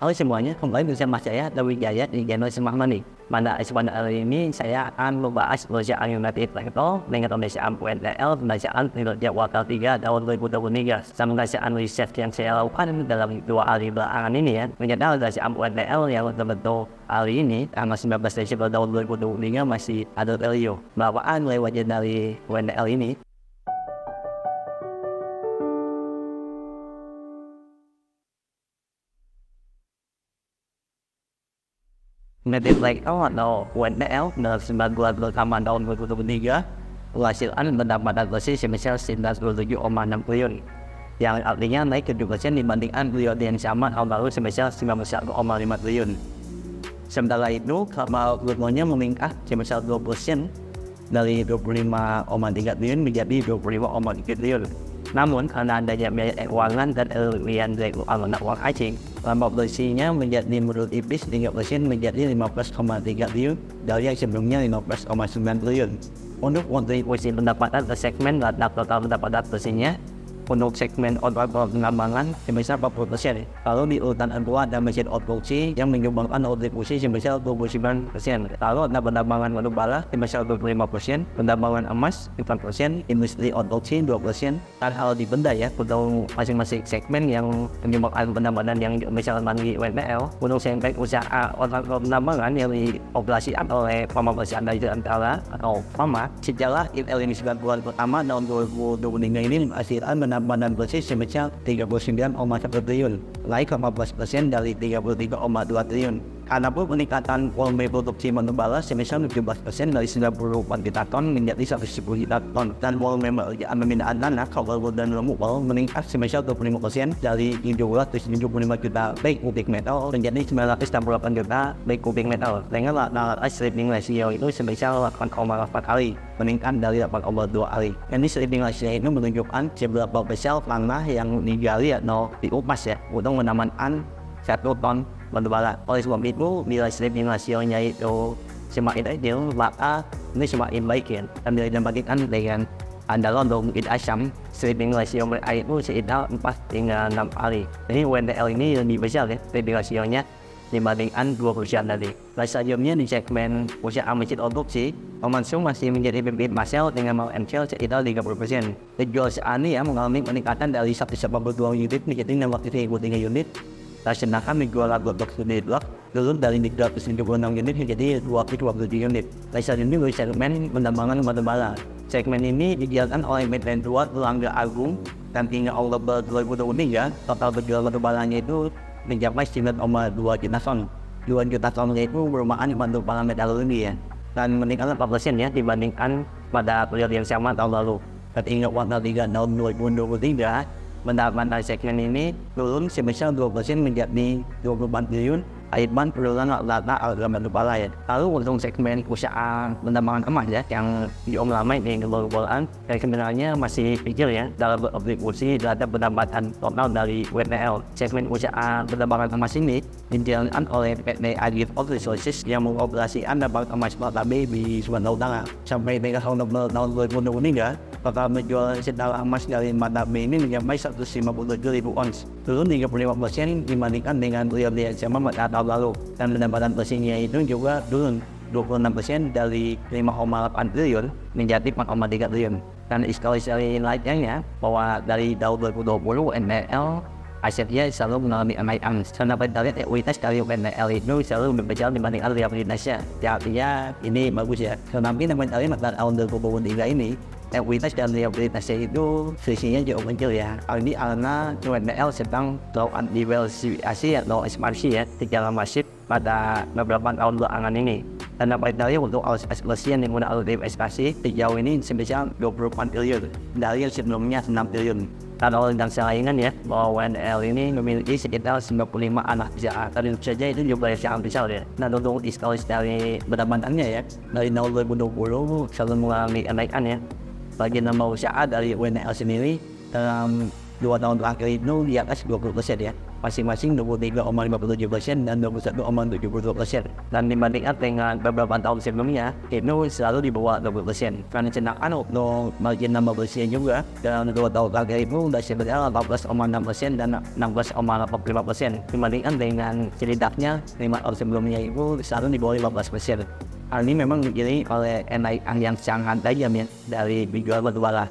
Halo semuanya, kembali bersama saya Dewi Jaya di channel Semak Money. Pada kesempatan kali ini saya akan membahas perusahaan United Tractor dengan pemeriksaan UNTL, pemeriksaan kinerja kuartal 3 tahun 2023. Sama pemeriksaan riset yang saya lakukan dalam 2 hari belakangan ini ya. Ternyata pemeriksaan UNTL yang terbentuk hari ini tanggal 19 Desember tahun 2023 masih ada value. Bawaan nilai wajib dari UNTL ini United Tractor atau UNTL dalam 9 bulan pertama tahun 2023 menghasilkan pendapatan bersih sebesar 97,6 triliun, yang artinya naik 7% dibandingkan periode yang sama tahun lalu sebesar 91,5 triliun. Sementara itu, kapal volumenya meningkat sebesar 20% dari 25,3 triliun menjadi 25,3 triliun. Namun karena adanya biaya keuangan dan elemen dari uang asing, laba bersihnya menjadi menurun tipis 3% menjadi 15,3 triliun dari yang sebelumnya 15,9 triliun. Untuk kontribusi pendapatan ke segmen rata total pendapatan bersihnya, untuk segmen outbound pengembangan sebesar 40%. Lalu di urutan kedua ada mesin produksi yang menyumbangkan kontribusi sebesar 29%. Lalu ada penambangan batu bara sebesar 25%, penambangan emas 4%, industri produksi 2%. Dan hal di benda ya, untuk masing-masing segmen yang menyumbangkan penambangan yang misalkan di UNTL, untuk segmen usaha outbound penambangan yang dioperasikan oleh pemeriksaan dari antara atau PAMA, sejarah ini 9 bulan pertama tahun 2023 ini menghasilkan pendapatan bersih sebesar 39,1 triliun, naik 15% dari 33,2 triliun. Adapun peningkatan volume produksi batu bara sebesar 17% dari 94 juta ton menjadi 110 juta ton, dan volume pemindahan tanah, kabel dan removal meningkat sebesar 25% dari 775 juta baik kubik meter menjadi 968 juta baik kubik meter, dengan rata stripping ratio itu sebesar 8,8 kali, meningkat dari 8,2 kali. Ini stripping ratio itu menunjukkan seberapa besar tanah yang digali atau diupas ya untuk menambahkan 1 ton batu bara. Oleh sebab itu, bila stripping rasionya itu semakin kecil, maka ini semakin baik ya. Dan bila dibandingkan dengan andalan untuk asam, stripping rasio mereka itu sekitar 4 hingga 6 kali. Jadi UNTL ini lebih besar ya stripping rasionya dibandingkan 2 perusahaan tadi. Selanjutnya di segmen usaha mesin produksi, Komansu masih menjadi pemimpin pasar dengan market share sekitar 30%. Penjual ini ya mengalami peningkatan dari 182 unit menjadi 603 unit. Sedangkan menjual blok unit blok turun dari 376 unit menjadi 227 unit. Selanjutnya di segmen penambangan batu bara. Segmen ini dijalankan oleh PT Erlangga Agung dan hingga Oktober 2023 total penjualan batu baranya itu mencapai 9,2 juta ton. 2 juta ton itu merupakan batu bara metalurgi ya, dan meningkat 4% ya dibandingkan pada periode yang sama tahun lalu. Dan hingga kuartal 3 tahun 2023 pendapatan segmen ini turun sebesar 2% menjadi 24 triliun, akibat penurunan rata harga batu bara ya. Lalu untuk segmen usaha penambangan emas ya, yang ramai di global yang sebenarnya masih kecil ya dalam berkontribusi terhadap pendapatan total dari UNTL. Segmen usaha penambangan emas ini dijalankan oleh PT Agit Resources yang mengoperasikan tambang emas Pertamina di Sumatera Utara. Sampai dengan Oktober tahun 2023, total penjualan setara emas dari Pertamina ini mencapai 157.000 ons, turun 35% dibandingkan dengan periode yang sama pada tahun lalu. Dan pendapatan bersihnya itu juga turun 26% dari 5,8 triliun menjadi 4,3 triliun. Dan historically lainnya bahwa dari tahun 2020 NPL asetnya selalu mengalami kenaikan. Sampai dari ekuitas dari UNTL itu selalu berbicara dibandingkan liabilitasnya. Artinya ini bagus ya. Tetapi dari tahun 2023 ini ekuitas dan liabilitasnya itu selisihnya jauh kecil ya. Ini karena UNTL sedang melakukan diversifikasi atau ekspansi ya secara masif pada beberapa tahun belakangan ini. Dan dari untuk ekspansi yang dimulai investasi sejauh ini sebesar 24 triliun dari yang sebelumnya 6 triliun. Dan oleh dan saingan ya, bahwa UNTL ini memiliki sekitar 95 anak usaha. Tentu saja itu jumlah yang sangat besar ya. Nah, untuk historis dari pendapatannya ya, dari tahun 2020 selalu mengalami kenaikan ya. Bagi nama usaha dari UNTL sendiri dalam 2 tahun terakhir itu di atas 20% ya. masing-masing 23,57% dan 21,72%. Dan dibandingkan dengan beberapa tahun sebelumnya, itu selalu di bawah 20%. Karena sedangkan untuk margin laba bersih juga dalam 2 tahun terakhir itu sudah sebenarnya 18,6% dan 16,85%. Dibandingkan dengan setidaknya 5 tahun sebelumnya itu selalu di bawah 15%. Hal ini memang diiringi oleh kenaikan yang sangat tajam ya dari penjualan berjualan.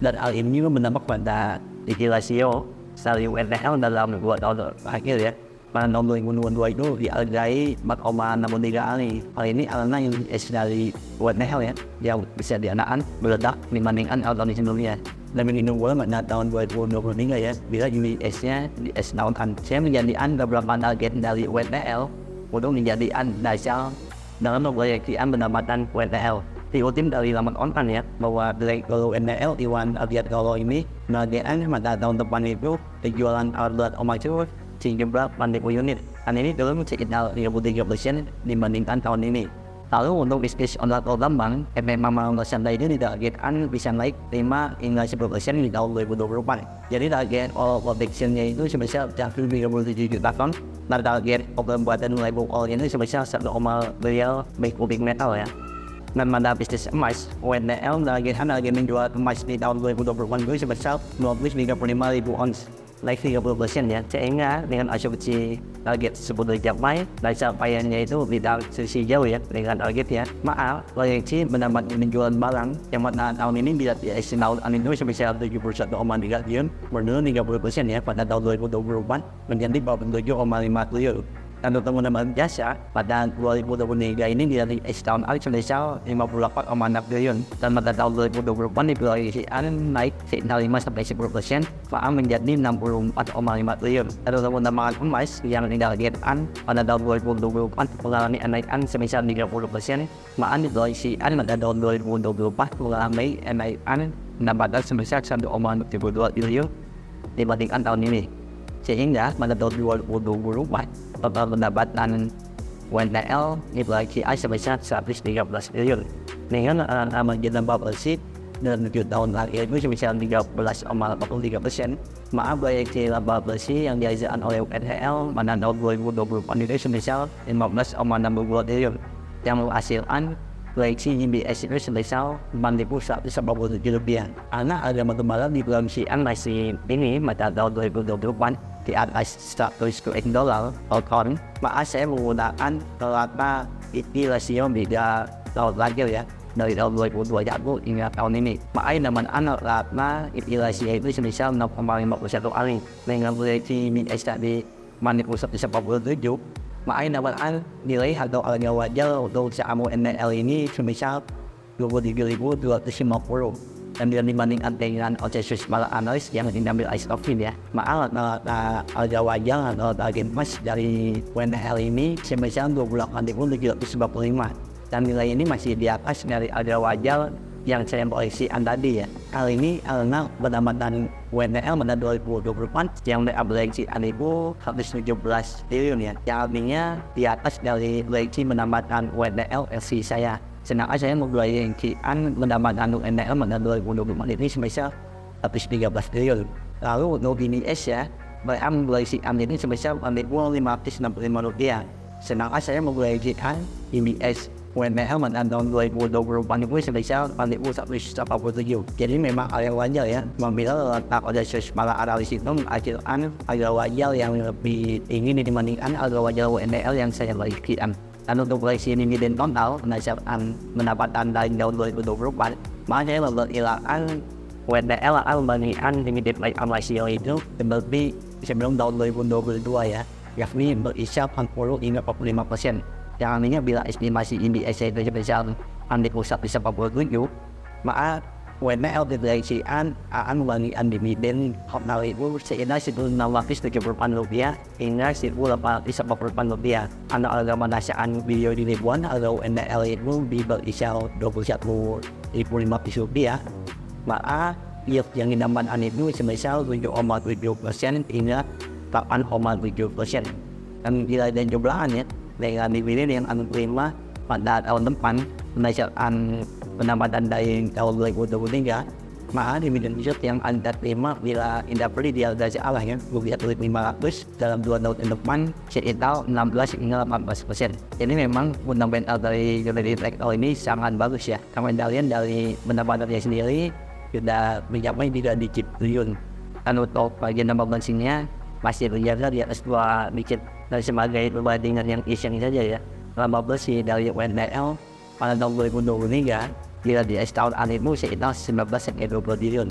Dan hal ini juga berdampak pada rasio saldo NPL dalam 2 tahun terakhir ya. Pada tahun 2022 itu dihargai 4,63 kali. Hal ini karena UBS dari NPL ya yang bisa diandalkan meledak dibandingkan tahun sebelumnya. Dan ini pula pada tahun 2023 ya, bila UBS-nya naikkan. Saya menjadikan beberapa target dari NPL untuk menjadikan dasar dalam memproyeksikan pendapatan NPL. Dikutip dari laman online ya, bahwa kalau NPL Iwan lihat kalau ini menargetkan pada tahun depan itu penjualan outlet omatur sejumlah 40 unit. Dan ini turun sekitar 33% dibandingkan tahun ini. Lalu untuk bisnis online tambang, memang santai ini ditargetkan bisa naik 5 hingga 10% di tahun 2024. Jadi target all production-nya itu sebesar 37 juta ton. Dan target pembuatan label oil ini sebesar 1,5 miliar kubik metal ya. Dan pada bisnis emas, WNL menargetkan harga menjual emas di tahun 2024 itu sebesar 235.000 ons, naik 30% ya. Sehingga dengan asumsi target tersebut dicapai, dan capaiannya itu tidak sisi jauh ya dengan target ya. Maaf, proyeksi mendapat penjualan barang yang pada tahun ini bila diestimasikan itu sebesar 71,3 triliun, menurun 30% ya pada tahun 2024 menjadi 47,5 triliun. Dan untuk pengembangan jasa pada 2023 ini dari tahun lalu sebesar 58,6 triliun dan pada tahun 2024 diproyeksikan naik sekitar 5-10% bahkan menjadi 64,5 triliun. Dan untuk pengembangan emas yang ditargetkan pada tahun 2024 mengalami kenaikan sebesar 30%, bahkan diproyeksikan pada tahun 2024 mengalami kenaikan pendapatan sebesar 1,72 triliun dibandingkan tahun ini. Sehingga pada tahun 2024 total pendapatan WNL diproyeksikan sebesar 113 triliun dengan margin laba bersih dalam 7 tahun terakhir itu sebesar 13,83%. Maaf, proyeksi laba bersih yang dihasilkan oleh WNL pada tahun 2024 itu sebesar 15,62 triliun yang menghasilkan proyeksi IBS itu sebesar 4.147 rupiah. Karena ada perkembangan di proyeksikan masih ini pada tahun 2024 di atas $100 per ton, maka saya menggunakan rata rasio beda tahun terakhir ya, dari tahun 2021 hingga tahun ini. Maka dengan anak rata rasio itu sebesar 0,51 kali dengan proyeksi IBS tadi 4.147, maka dengan nilai atau harga wajar untuk saham NL ini sebesar 23.250. Dan bila dibandingkan dengan konsensus para analis yang diambil ICE ya, maka harga wajar atau target emas dari WNL ini sebesar 28.745 dan nilai ini masih di atas dari harga wajar yang saya proyeksikan tadi ya. Hal ini karena pendapatan WNL pada 2024 yang diproyeksikan itu 117 triliun ya, yang artinya di atas dari proyeksi pendapatan WNL versi saya. Sedangkan saya memproyeksikan pendapatan NPL pada 2024 ini sebesar 113 triliun. Lalu untuk IBS ya, mereka memproyeksikan ini sebesar 4.565 rupiah. Sedangkan saya memproyeksikan IBS WNPL pada tahun 2024 itu sebesar 4.187. Jadi memang hal yang wajar ya, apabila letak konsensus para analis itu menghasilkan harga wajar yang lebih tinggi dibandingkan harga wajar WNPL yang saya proyeksikan. Dan untuk proyeksi dividen total berdasarkan pendapatan dari tahun 2024, maka saya memperkirakan WNPL akan membandingkan dividen payout ratio itu lebih sebelum tahun 2022 ya, yakni berkisar 40 hingga 45%. Yang artinya bila estimasi IBS itu sebesar 41,47, maka WNPL diproyeksikan akan membandingkan dividen total itu sekitar 1.678 rupiah hingga 1.848 rupiah. Anda harga mendasarkan video di ribuan atau WNPL itu berkisar 21.050 rupiah, maka yield yang didapatkan itu sebesar 7,7% hingga 8,7%. Dan bila ada jumlahannya dengan dividen yang akan terima pada tahun depan berdasarkan pendapatan dari tahun 2023, Maka di Medan Resort yang Anda terima bila Anda beli di Al-Ghazi Alah ya, rupiah tulis 500 dalam 2 tahun ke depan sekitar 16 hingga 18%. Jadi memang fundamental dari United Tractor ini sangat bagus ya. Kalian dari pendapatannya sendiri sudah mencapai 3 digit triliun. Dan untuk bagian nama bensinnya masih terjaga di atas 2 digit. Dan sebagai perbandingan yang iseng saja ya, lama bersih dari WNL pada tahun 2023 bila di tahun itu sekitar 19 sampai 20 triliun.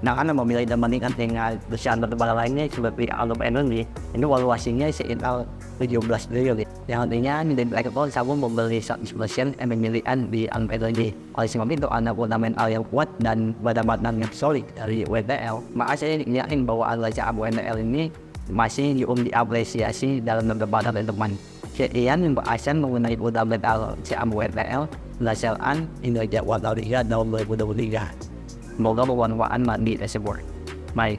Nah, karena memilih dan membandingkan dengan perusahaan terbaru lainnya seperti Alum Energy, ini valuasinya sekitar 17 triliun. Yang artinya United Tractor sanggup membeli 100% emilian di Alum Energy. Oleh sebab itu, ada fundamental yang kuat dan badan yang solid dari WTL. Maka saya yakin bahwa analisa WTL ini masih diapresiasi dalam beberapa tahun depan. Sekian pembahasan mengenai fundamental saham WTL berdasarkan Indra Jadwal tahun 2023. Semoga bermanfaat bagi tersebut. Baik.